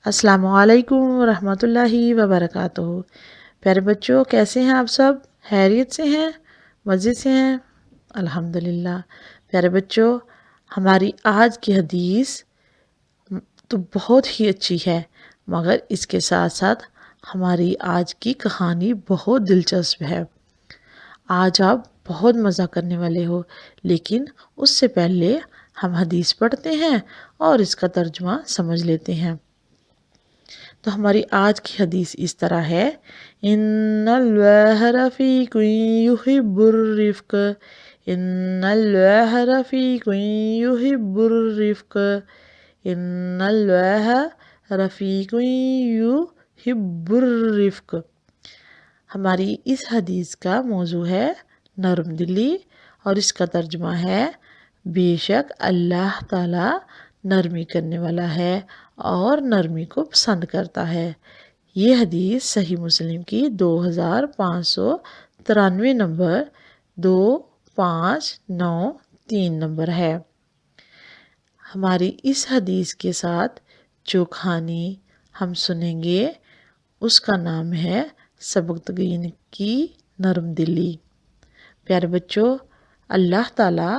السلام علیکم ورحمۃ اللہ وبرکاتہ۔ پیارے بچوں، کیسے ہیں آپ سب؟ خیریت سے ہیں؟ مزے سے ہیں؟ الحمدللہ۔ پیارے بچوں، ہماری آج کی حدیث تو بہت ہی اچھی ہے، مگر اس کے ساتھ ساتھ ہماری آج کی کہانی بہت دلچسپ ہے۔ آج آپ بہت مزہ کرنے والے ہو، لیکن اس سے پہلے ہم حدیث پڑھتے ہیں اور اس کا ترجمہ سمجھ لیتے ہیں۔ تو ہماری آج کی حدیث اس طرح ہے، ان اللہ رفیق یحب الرفق، ان اللہ رفیق یحب الرفق، ان اللہ رفیق یحب الرفق۔ ہماری اس حدیث کا موضوع ہے نرم دلی، اور اس کا ترجمہ ہے، بے شک اللہ تعالی نرمی کرنے والا ہے اور نرمی کو پسند کرتا ہے۔ یہ حدیث صحیح مسلم کی 2593 نمبر 2593 نمبر ہے۔ ہماری اس حدیث کے ساتھ جو کہانی ہم سنیں گے اس کا نام ہے سبکتگین کی نرم دلی۔ پیارے بچوں، اللہ تعالی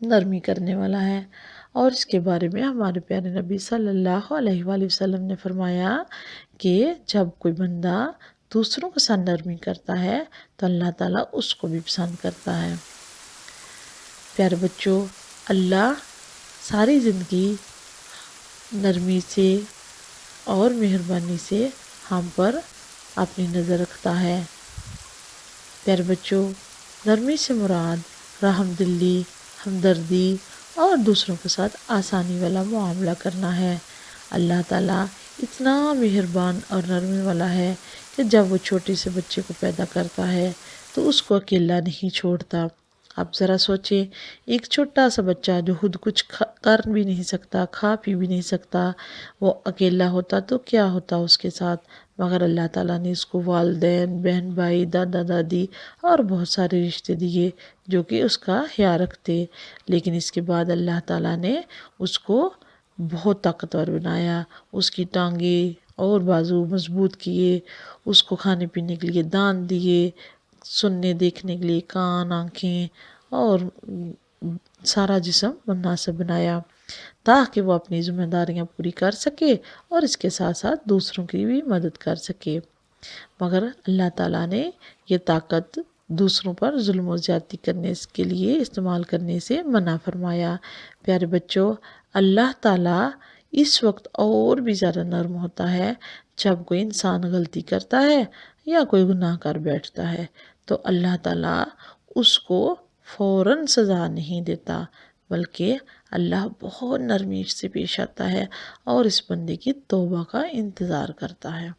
نرمی کرنے والا ہے، اور اس کے بارے میں ہمارے پیارے نبی صلی اللہ علیہ وآلہ وسلم نے فرمایا کہ جب کوئی بندہ دوسروں کے ساتھ نرمی کرتا ہے تو اللہ تعالیٰ اس کو بھی پسند کرتا ہے۔ پیارے بچوں، اللہ ساری زندگی نرمی سے اور مہربانی سے ہم پر اپنی نظر رکھتا ہے۔ پیارے بچوں، نرمی سے مراد رحم دلی، ہمدردی اور دوسروں کے ساتھ آسانی والا معاملہ کرنا ہے۔ اللہ تعالیٰ اتنا مہربان اور نرمی والا ہے کہ جب وہ چھوٹے سے بچے کو پیدا کرتا ہے تو اس کو اکیلا نہیں چھوڑتا۔ آپ ذرا سوچیں، ایک چھوٹا سا بچہ جو خود کچھ کر بھی نہیں سکتا، کھا پی بھی نہیں سکتا، وہ اکیلا ہوتا تو کیا ہوتا اس کے ساتھ؟ مگر اللہ تعالیٰ نے اس کو والدین، بہن بھائی، دادا دادی اور بہت سارے رشتے دیے جو کہ اس کا خیال رکھتے، لیکن اس کے بعد اللہ تعالیٰ نے اس کو بہت طاقتور بنایا، اس کی ٹانگیں اور بازو مضبوط کیے، اس کو کھانے پینے کے لیے دانت دیے، سننے دیکھنے کے لیے کان، آنکھیں اور سارا جسم مناسب بنایا تاکہ وہ اپنی ذمہ داریاں پوری کر سکے اور اس کے ساتھ ساتھ دوسروں کی بھی مدد کر سکے۔ مگر اللہ تعالیٰ نے یہ طاقت دوسروں پر ظلم و زیادتی کرنے کے لیے استعمال کرنے سے منع فرمایا۔ پیارے بچوں، اللہ تعالیٰ اس وقت اور بھی زیادہ نرم ہوتا ہے جب کوئی انسان غلطی کرتا ہے یا کوئی گناہ کر بیٹھتا ہے تو اللہ تعالیٰ اس کو فوراً سزا نہیں دیتا، بلکہ اللہ بہت نرمی سے پیش آتا ہے اور اس بندے کی توبہ کا انتظار کرتا ہے۔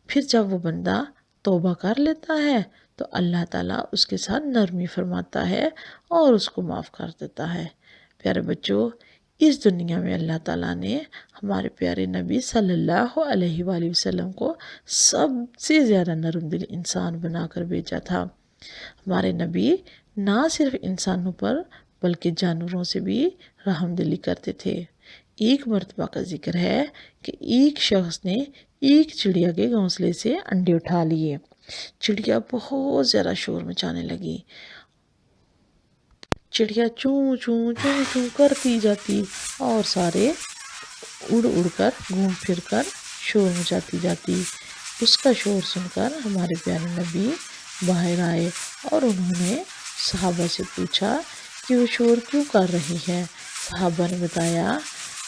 پھر جب وہ بندہ توبہ کر لیتا ہے تو اللہ تعالیٰ اس کے ساتھ نرمی فرماتا ہے اور اس کو معاف کر دیتا ہے۔ پیارے بچوں، اس دنیا میں اللہ تعالیٰ نے ہمارے پیارے نبی صلی اللہ علیہ وآلہ وسلم کو سب سے زیادہ نرم دل انسان بنا کر بھیجا تھا۔ ہمارے نبی نہ صرف انسانوں پر بلکہ جانوروں سے بھی رحم دلی کرتے تھے۔ ایک مرتبہ کا ذکر ہے کہ ایک شخص نے ایک چڑیا کے گھونسلے سے انڈے اٹھا لیے۔ چڑیا بہت زیادہ شور مچانے لگی، چڑیا چوں چوں چوں چوں کرتی جاتی اور سارے اڑ اڑ کر گھوم پھر کر شور مچاتی جاتی۔ اس کا شور سن کر ہمارے پیارے نبی باہر آئے اور انہوں نے صحابہ سے پوچھا کہ وہ شور کیوں کر رہی ہے۔ صحابہ نے بتایا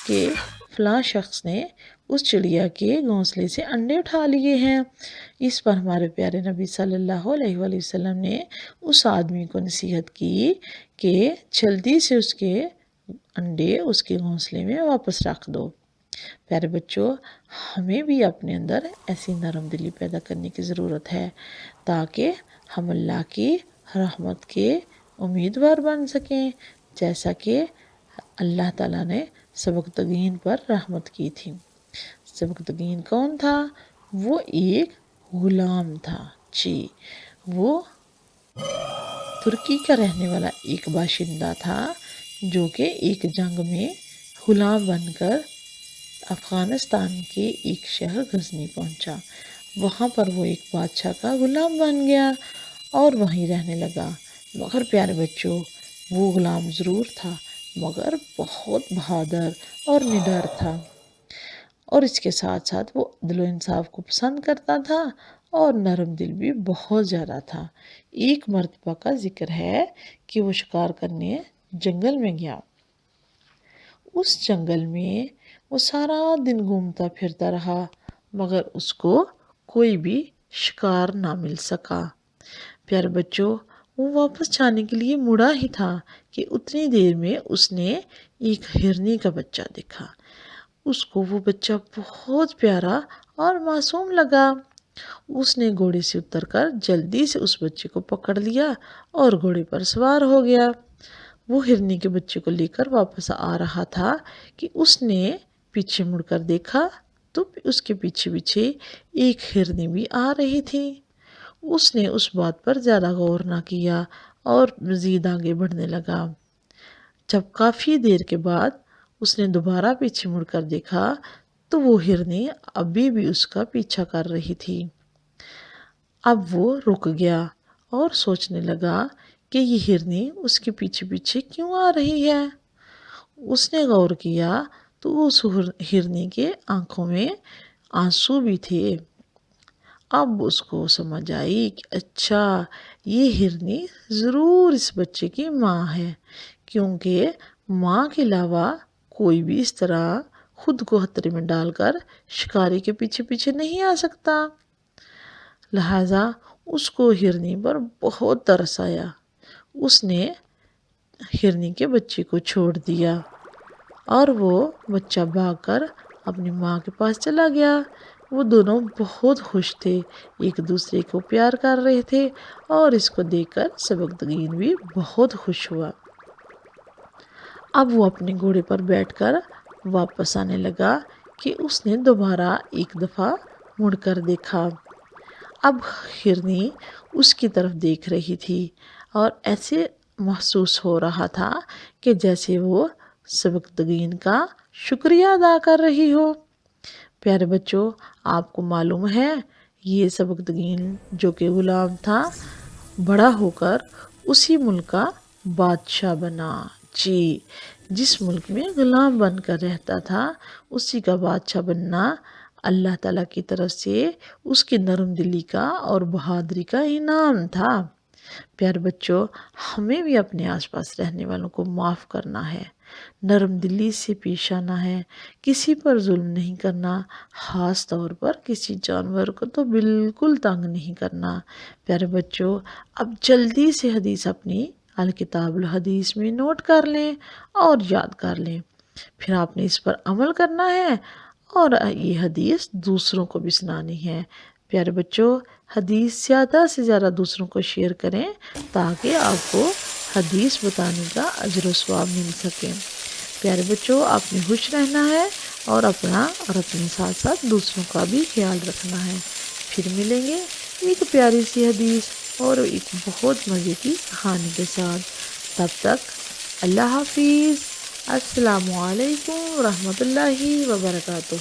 کہ فلاں شخص نے اس چڑیا کے گھونسلے سے انڈے اٹھا لیے ہیں۔ اس پر ہمارے پیارے نبی صلی اللہ علیہ وآلہ وسلم نے اس آدمی کو نصیحت کی کہ جلدی سے اس کے انڈے اس کے گھونسلے میں واپس رکھ دو۔ پیارے بچوں، ہمیں بھی اپنے اندر ایسی نرم دلی پیدا کرنے کی ضرورت ہے تاکہ ہم اللہ کی رحمت کے امیدوار بن سکیں، جیسا کہ اللہ تعالیٰ نے سبکتگین پر رحمت کی تھی۔ سبکتگین کون تھا؟ وہ ایک غلام تھا۔ جی، وہ ترکی کا رہنے والا ایک باشندہ تھا جو کہ ایک جنگ میں غلام بن کر افغانستان کے ایک شہر غزنی پہنچا۔ وہاں پر وہ ایک بادشاہ کا غلام بن گیا اور وہیں رہنے لگا۔ مگر پیارے بچوں، وہ غلام ضرور تھا مگر بہت بہادر اور نڈر تھا، اور اس کے ساتھ ساتھ وہ عدل و انصاف کو پسند کرتا تھا اور نرم دل بھی بہت زیادہ تھا۔ ایک مرتبہ کا ذکر ہے کہ وہ شکار کرنے جنگل میں گیا۔ اس جنگل میں وہ سارا دن گھومتا پھرتا رہا مگر اس کو کوئی بھی شکار نہ مل سکا۔ پیارے بچوں، وہ واپس جانے کے لیے مڑا ہی تھا کہ اتنی دیر میں اس نے ایک ہرنی کا بچہ دیکھا۔ اس کو وہ بچہ بہت پیارا اور معصوم لگا۔ اس نے گھوڑے سے اتر کر جلدی سے اس بچے کو پکڑ لیا اور گھوڑے پر سوار ہو گیا۔ وہ ہرنی کے بچے کو لے کر واپس آ رہا تھا کہ اس نے پیچھے مڑ کر دیکھا تو اس کے پیچھے پیچھے ایک ہرنی بھی آ رہی تھی۔ اس نے اس بات پر زیادہ غور نہ کیا اور مزید آگے بڑھنے لگا۔ جب کافی دیر کے بعد اس نے دوبارہ پیچھے مڑ کر دیکھا تو وہ ہرنی ابھی بھی اس کا پیچھا کر رہی تھی۔ اب وہ رک گیا اور سوچنے لگا کہ یہ ہرنی اس کے پیچھے پیچھے کیوں آ رہی ہے۔ اس نے غور کیا تو اس ہرنی کے آنکھوں میں آنسو بھی تھے۔ اب اس کو سمجھ آئی کہ اچھا، یہ ہرنی ضرور اس بچے کی ماں ہے، کیونکہ ماں کے علاوہ کوئی بھی اس طرح خود کو خطرے میں ڈال کر شکاری کے پیچھے پیچھے نہیں آ سکتا۔ لہٰذا اس کو ہرنی پر بہت ترس آیا۔ اس نے ہرنی کے بچے کو چھوڑ دیا اور وہ بچہ بھاگ کر اپنی ماں کے پاس چلا گیا۔ وہ دونوں بہت خوش تھے، ایک دوسرے کو پیار کر رہے تھے اور اس کو دیکھ کر سبکتگین بھی بہت خوش ہوا۔ اب وہ اپنے گھوڑے پر بیٹھ کر واپس آنے لگا کہ اس نے دوبارہ ایک دفعہ مڑ کر دیکھا۔ اب ہرنی اس کی طرف دیکھ رہی تھی اور ایسے محسوس ہو رہا تھا کہ جیسے وہ سبکتگین کا شکریہ ادا کر رہی ہو۔ پیارے بچوں، آپ کو معلوم ہے یہ سبکتگین جو کہ غلام تھا، بڑا ہو کر اسی ملک کا بادشاہ بنا۔ جی، جس ملک میں غلام بن کر رہتا تھا اسی کا بادشاہ بننا اللہ تعالیٰ کی طرف سے اس کی نرم دلی کا اور بہادری کا انعام تھا۔ پیارے بچوں، ہمیں بھی اپنے آس پاس رہنے والوں کو معاف کرنا ہے، نرم دلی سے پیش آنا ہے، کسی پر ظلم نہیں کرنا، خاص طور پر کسی جانور کو تو بالکل تنگ نہیں کرنا۔ پیارے بچوں، اب جلدی سے حدیث اپنی الکتاب الحدیث میں نوٹ کر لیں اور یاد کر لیں، پھر آپ نے اس پر عمل کرنا ہے اور یہ حدیث دوسروں کو بھی سنانی ہے۔ پیارے بچوں، حدیث زیادہ سے زیادہ دوسروں کو شیئر کریں تاکہ آپ کو حدیث بتانے کا اجر و ثواب مل سکے۔ پیارے بچوں، آپ نے خوش رہنا ہے اور اپنا اور اپنے ساتھ ساتھ دوسروں کا بھی خیال رکھنا ہے۔ پھر ملیں گے ایک پیاری سی حدیث اور ایک بہت مزے کی کہانی کے ساتھ۔ تب تک اللہ حافظ۔ السلام علیکم ورحمۃ اللہ وبرکاتہ۔